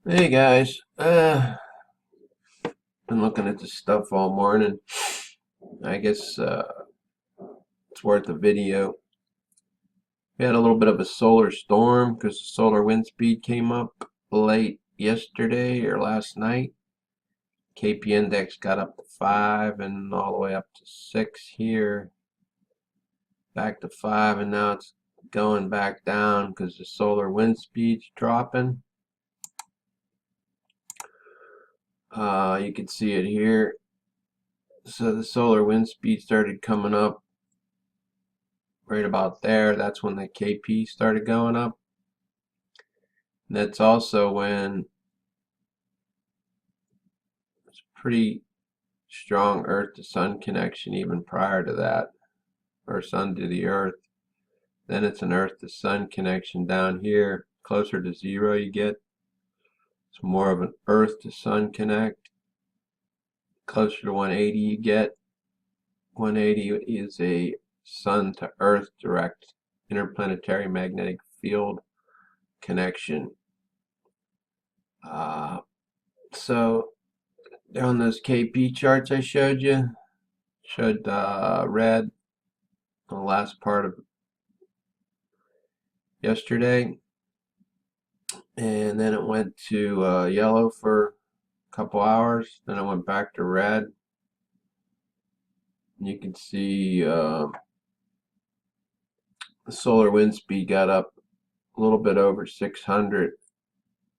Hey guys, been looking at this stuff all morning. I guess it's worth a video. We had a little bit of a solar storm because the solar wind speed came up late yesterday or last night. KP index got up to 5 and all the way up to 6 here. Back to 5 and now it's going back down because the solar wind speed's dropping. You can see it here. So the solar wind speed started coming up right about there. That's when the KP started going up. And that's also when it's pretty strong Earth to Sun connection even prior to that, or Sun to the Earth. Then it's an Earth to Sun connection down here. Closer to 0 you get. It's more of an Earth to Sun connect. Closer to 180 you get. 180 is a Sun to Earth direct interplanetary magnetic field connection. So on those KP charts I showed you, showed red the last part of yesterday, and then it went to yellow for a couple hours, then it went back to red. And you can see the solar wind speed got up a little bit over 600,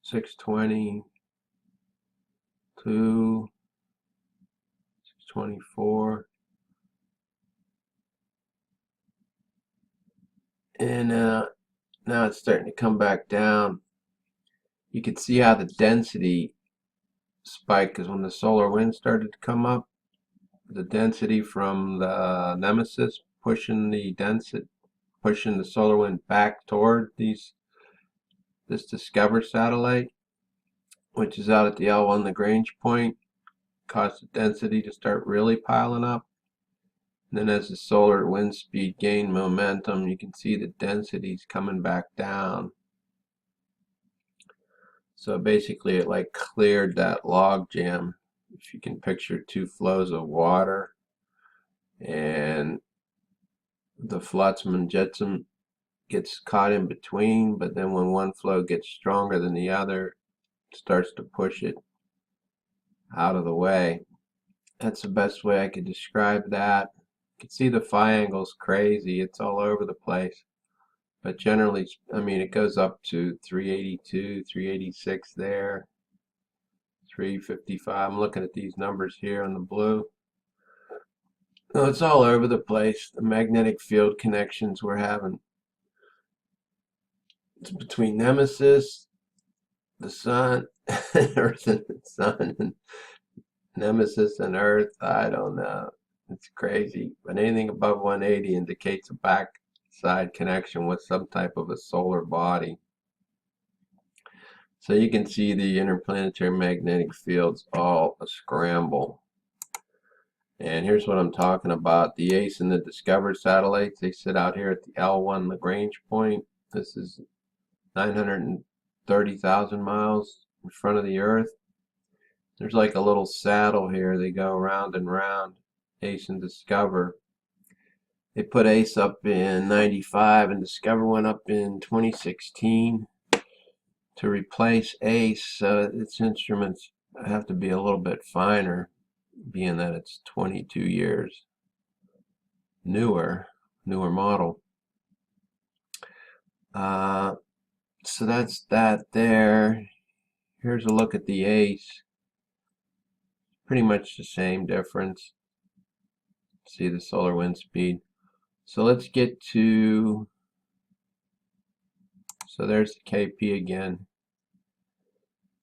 620 to 624, and now it's starting to come back down. You can see how the density spiked because when the solar wind started to come up, the density from the nemesis pushing the solar wind back toward this Discover satellite, which is out at the L1 Lagrange point, caused the density to start really piling up. And then as the solar wind speed gained momentum, you can see the densities coming back down. So basically it like cleared that log jam. If you can picture two flows of water, and the flotsam and jetsam gets caught in between, but then when one flow gets stronger than the other, it starts to push it out of the way. That's the best way I could describe that. You can see the phi angle's crazy. It's all over the place. But generally, I mean, it goes up to 382, 386 there, 355. I'm looking at these numbers here in the blue. No, it's all over the place. The magnetic field connections we're having. It's between Nemesis, the Sun, Earth and the Sun, and Nemesis and Earth. I don't know. It's crazy. But anything above 180 indicates a backside connection with some type of a solar body. So you can see the interplanetary magnetic fields all a scramble. And here's what I'm talking about. The ACE and the Discover satellites, they sit out here at the L1 Lagrange point. This is 930,000 miles in front of the Earth. There's like a little saddle here. They go round and round, ACE and Discover. They put ACE up in 95 and Discover went up in 2016 to replace ACE. So its instruments have to be a little bit finer, being that it's 22 years newer model. So that's that there. Here's a look at the ACE. Pretty much the same difference. See the solar wind speed. So let's get to, so there's the KP again.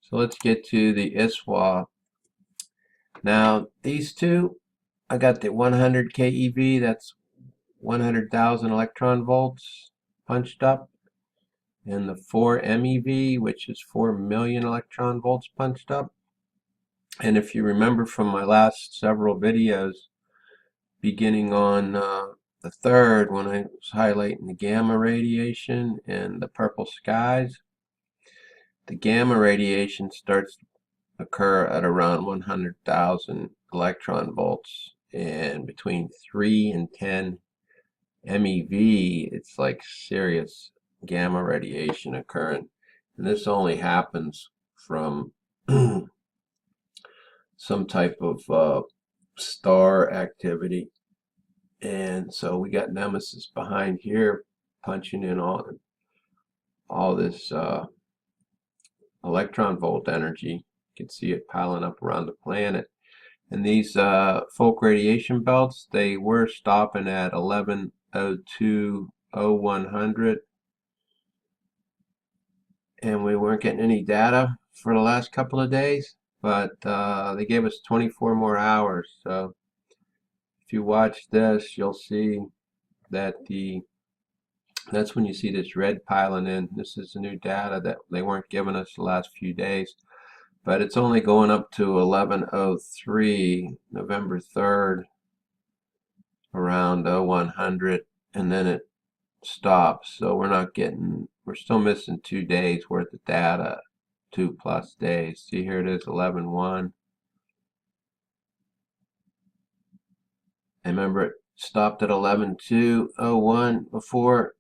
So let's get to the ISWA. Now these two, I got the 100 keV, that's 100,000 electron volts punched up, and the 4 MeV, which is 4 million electron volts punched up. And if you remember from my last several videos, beginning on the 3rd, when I was highlighting the gamma radiation and the purple skies, the gamma radiation starts to occur at around 100,000 electron volts, and between 3 and 10 MeV, it's like serious gamma radiation occurring. And this only happens from some type of star activity. And so we got Nemesis behind here punching in all this electron volt energy. You can see it piling up around the planet. And these Folk radiation belts, they were stopping at 1102.0100, and we weren't getting any data for the last couple of days, but they gave us 24 more hours. So if you watch this, you'll see that that's when you see this red piling in. This is the new data that they weren't giving us the last few days. But it's only going up to 1103, November 3rd, around 0100, and then it stops. So we're still missing 2 days worth of data, 2+ days. See, here it is, 11/1. And remember, it stopped at 11/2/01 before,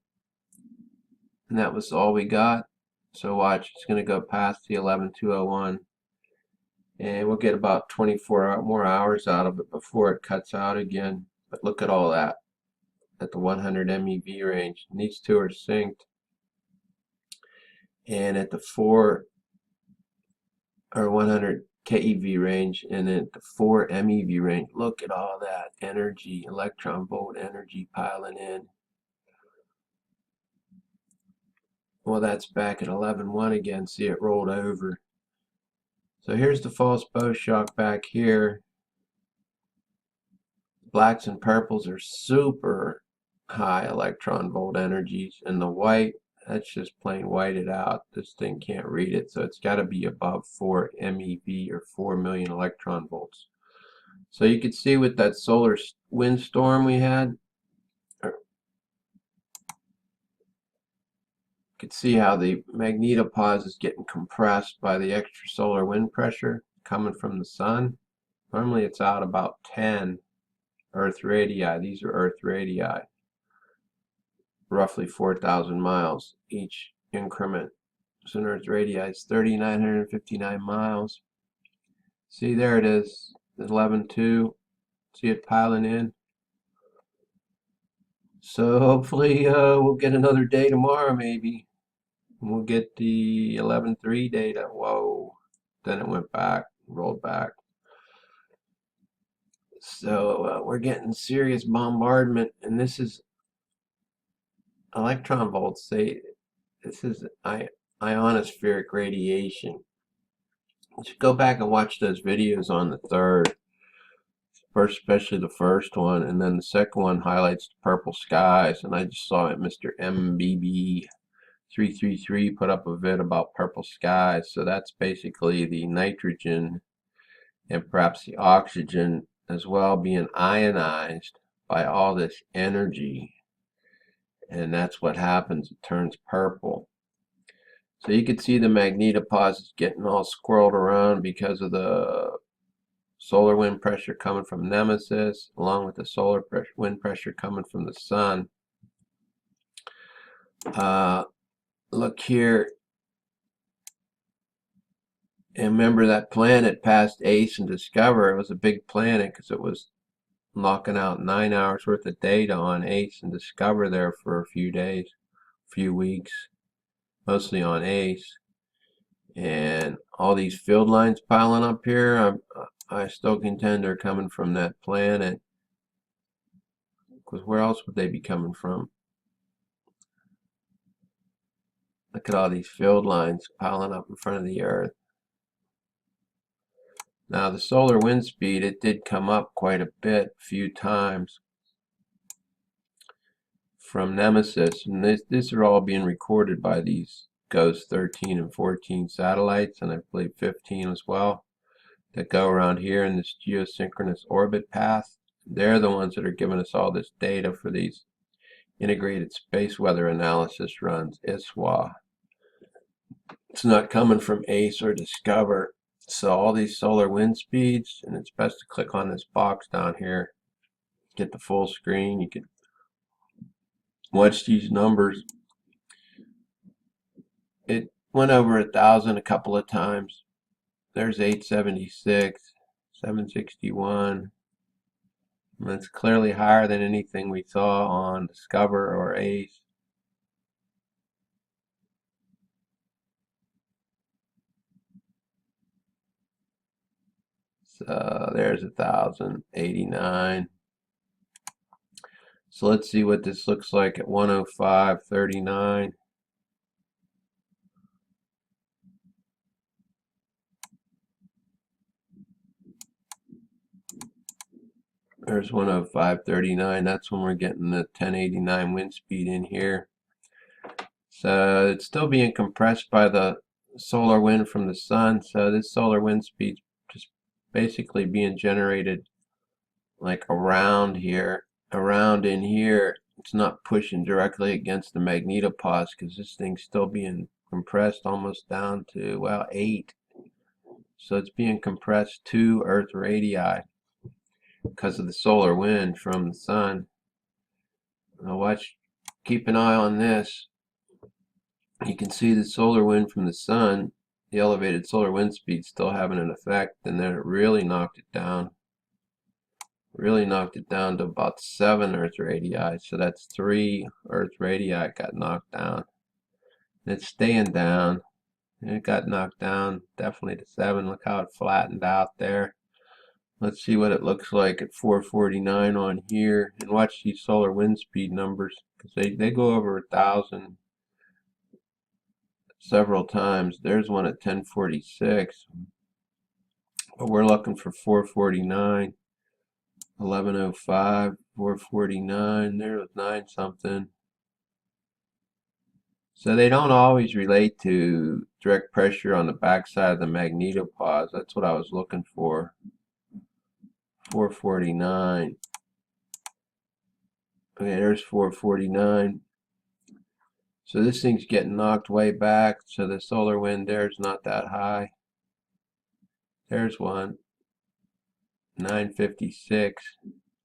and that was all we got. So watch, it's going to go past the 11/2/01. And we'll get about 24 more hours out of it before it cuts out again. But look at all that at the 100 MeV range. And these two are synced. And at the 4 or 100 keV range, and at the 4 MeV range, look at all that energy, electron volt energy piling in. Well, that's back at 11/1 again. See, it rolled over. So here's the false bow shock back here. Blacks and purples are super high electron volt energies, and the white, that's just plain whited out. This thing can't read it, so it's got to be above 4 MeV or 4 million electron volts. So you could see with that solar windstorm we had, you could see how the magnetopause is getting compressed by the extra solar wind pressure coming from the sun. Normally it's out about 10 Earth radii. These are Earth radii, roughly 4,000 miles each increment. So an Earth radii is 3,959 miles. See, there it is, 11/2. See it piling in. So hopefully we'll get another day tomorrow, maybe. We'll get the 11/3 data. Whoa. Then it went back, rolled back. So we're getting serious bombardment, and this is electron volts. This is ionospheric radiation. You should go back and watch those videos on the 3rd. First, especially the first one, and then the second one highlights the purple skies. And I just saw it, Mr. MBB333 put up a vid about purple skies. So that's basically the nitrogen and perhaps the oxygen as well being ionized by all this energy. And that's what happens, it turns purple. So you can see the magnetopause is getting all squirreled around because of the solar wind pressure coming from Nemesis, along with the solar wind pressure coming from the sun. Look here. And remember that planet past ACE and Discover, it was a big planet because it was knocking out 9 hours worth of data on ACE and Discover there for a few days, few weeks, mostly on ACE. And all these field lines piling up here, I still contend they're coming from that planet. Because where else would they be coming from? Look at all these field lines piling up in front of the Earth. Now the solar wind speed, it did come up quite a bit, a few times from Nemesis. And this are all being recorded by these GOES 13 and 14 satellites, and I believe 15 as well, that go around here in this geosynchronous orbit path. They're the ones that are giving us all this data for these integrated space weather analysis runs, ISWA. It's not coming from ACE or Discover. So all these solar wind speeds, and it's best to click on this box down here, get the full screen. You can watch these numbers. It went over 1,000 a couple of times. There's 876, 761. That's clearly higher than anything we saw on Discover or ACE. So there's 1,089. So let's see what this looks like at 105.39. There's 105.39. That's when we're getting the 1089 wind speed in here. So it's still being compressed by the solar wind from the sun. So this solar wind speed's just basically being generated like around here, around in here. It's not pushing directly against the magnetopause because this thing's still being compressed almost down to, well, 8. So it's being compressed 2 Earth radii because of the solar wind from the sun. Now watch, keep an eye on this. You can see the solar wind from the sun, the elevated solar wind speed still having an effect, and then it really knocked it down. Really knocked it down to about 7 Earth radii. So that's 3 Earth radii got knocked down. And it's staying down. And it got knocked down definitely to 7. Look how it flattened out there. Let's see what it looks like at 449 on here. And watch these solar wind speed numbers, because they go over 1,000 several times. There's one at 1046. But we're looking for 449. 1105, 449, there was 9 something. So they don't always relate to direct pressure on the backside of the magnetopause. That's what I was looking for. 449. Okay, there's 449. So this thing's getting knocked way back, so the solar wind there's not that high. There's one. 956.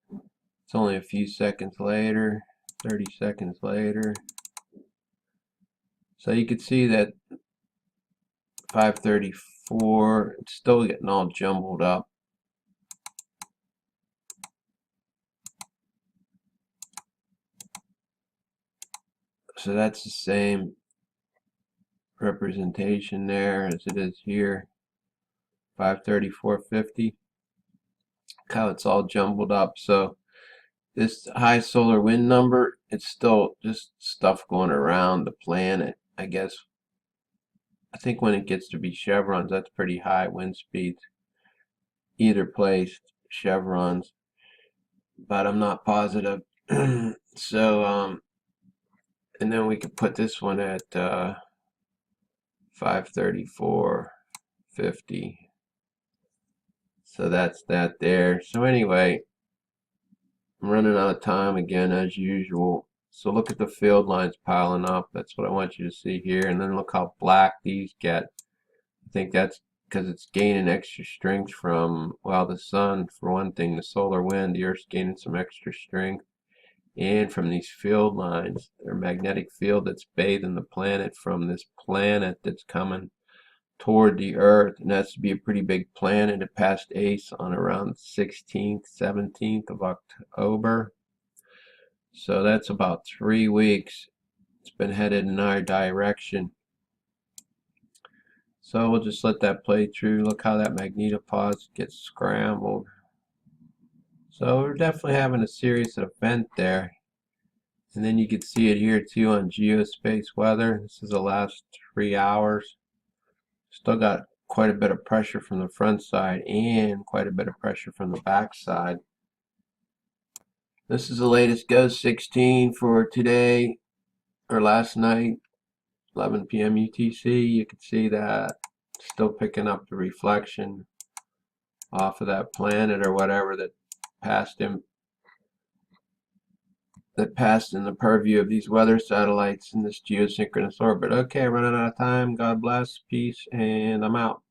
It's only a few seconds later, 30 seconds later. So you could see that 534, it's still getting all jumbled up. So that's the same representation there as it is here. 534.50. Look how it's all jumbled up. So this high solar wind number, it's still just stuff going around the planet. I guess, I think when it gets to be chevrons, that's pretty high wind speeds. Either place, chevrons, but I'm not positive. So, and then we could put this one at 534.50. So that's that there. So anyway, I'm running out of time again as usual. So look at the field lines piling up. That's what I want you to see here. And then look how black these get. I think that's because it's gaining extra strength from, well, the sun, for one thing, the solar wind. The Earth's gaining some extra strength. And from these field lines, their magnetic field that's bathing the planet from this planet that's coming toward the Earth. And that's to be a pretty big planet. It passed ACE on around 16th, 17th of October. So that's about 3 weeks. It's been headed in our direction. So we'll just let that play through. Look how that magnetopause gets scrambled. So we're definitely having a serious event there. And then you can see it here too on geospace weather. This is the last 3 hours. Still got quite a bit of pressure from the front side and quite a bit of pressure from the back side. This is the latest GOES 16 for today, or last night, 11 p.m. UTC. You can see that still picking up the reflection off of that planet or whatever that passed him that passed in the purview of these weather satellites in this geosynchronous orbit. Okay, running out of time. God bless, peace, and I'm out.